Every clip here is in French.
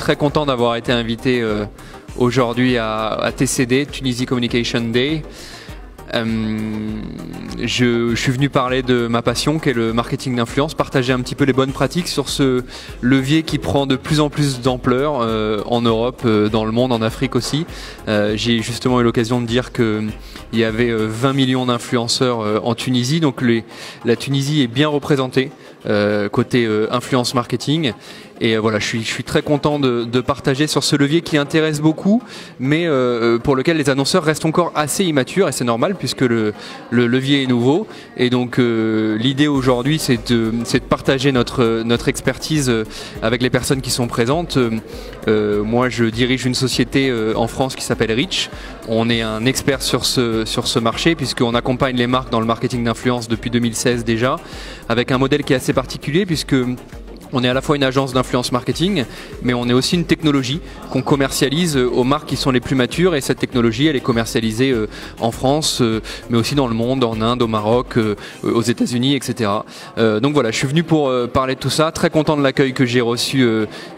très content d'avoir été invité aujourd'hui à TCD, Tunisie Communication Day. Je suis venu parler de ma passion qui est le marketing d'influence, partager un petit peu les bonnes pratiques sur ce levier qui prend de plus en plus d'ampleur en Europe, dans le monde, en Afrique aussi. J'ai justement eu l'occasion de dire qu'il y avait 20 millions d'influenceurs en Tunisie, donc la Tunisie est bien représentée côté influence marketing. Et voilà, je suis très content de partager sur ce levier qui intéresse beaucoup, mais pour lequel les annonceurs restent encore assez immatures, et c'est normal puisque le levier est nouveau. Et donc l'idée aujourd'hui, c'est de partager notre expertise avec les personnes qui sont présentes. Moi, je dirige une société en France qui s'appelle Reach. On est un expert sur ce marché puisqu'on accompagne les marques dans le marketing d'influence depuis 2016 déjà, avec un modèle qui est assez particulier puisque on est à la fois une agence d'influence marketing, mais on est aussi une technologie qu'on commercialise aux marques qui sont les plus matures, et cette technologie, elle est commercialisée en France, mais aussi dans le monde, en Inde, au Maroc, aux États-Unis, etc. Donc voilà, je suis venu pour parler de tout ça, très content de l'accueil que j'ai reçu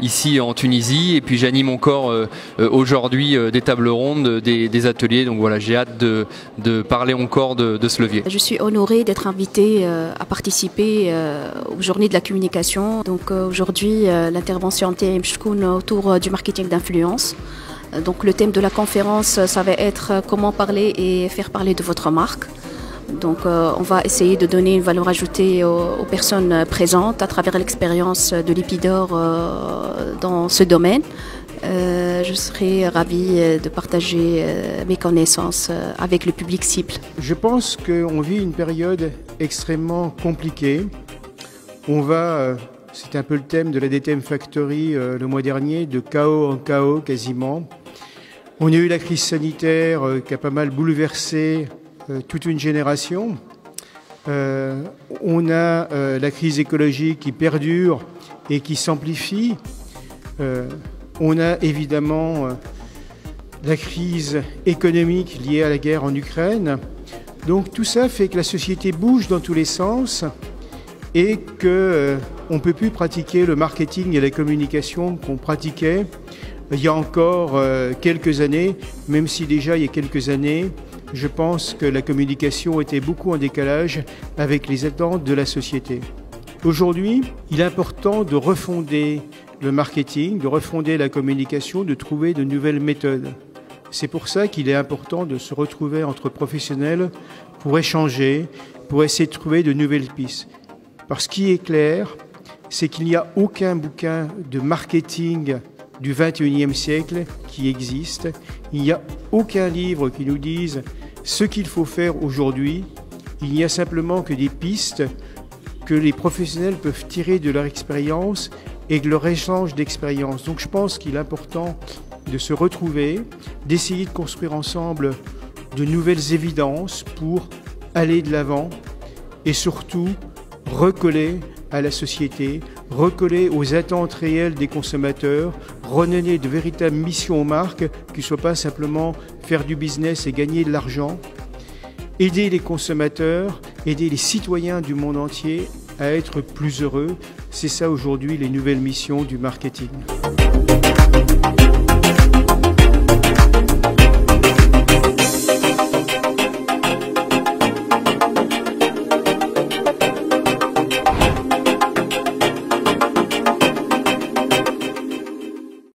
ici en Tunisie, et puis j'anime encore aujourd'hui des tables rondes, des ateliers, donc voilà, j'ai hâte de parler encore de ce levier. Je suis honorée d'être invitée à participer aux Journées de la communication. Donc aujourd'hui, l'intervention autour du marketing d'influence. Donc le thème de la conférence, ça va être comment parler et faire parler de votre marque. Donc on va essayer de donner une valeur ajoutée aux personnes présentes à travers l'expérience de l'Épidor dans ce domaine. Je serai ravie de partager mes connaissances avec le public cible. Je pense qu'on vit une période extrêmement compliquée. C'est un peu le thème de la DTM Factory le mois dernier, de chaos en chaos quasiment. On a eu la crise sanitaire qui a pas mal bouleversé toute une génération. On a la crise écologique qui perdure et qui s'amplifie. On a évidemment la crise économique liée à la guerre en Ukraine. Donc tout ça fait que la société bouge dans tous les sens et qu'on ne peut plus pratiquer le marketing et la communication qu'on pratiquait il y a encore quelques années, même si déjà il y a quelques années, je pense que la communication était beaucoup en décalage avec les attentes de la société. Aujourd'hui, il est important de refonder le marketing, de refonder la communication, de trouver de nouvelles méthodes. C'est pour ça qu'il est important de se retrouver entre professionnels pour échanger, pour essayer de trouver de nouvelles pistes. Parce ce qui est clair, c'est qu'il n'y a aucun bouquin de marketing du XXIe siècle qui existe. Il n'y a aucun livre qui nous dise ce qu'il faut faire aujourd'hui. Il n'y a simplement que des pistes que les professionnels peuvent tirer de leur expérience et de leur échange d'expérience. Donc je pense qu'il est important de se retrouver, d'essayer de construire ensemble de nouvelles évidences pour aller de l'avant et surtout recoller à la société, recoller aux attentes réelles des consommateurs, redonner de véritables missions aux marques qui ne soient pas simplement faire du business et gagner de l'argent, aider les consommateurs, aider les citoyens du monde entier à être plus heureux. C'est ça aujourd'hui les nouvelles missions du marketing.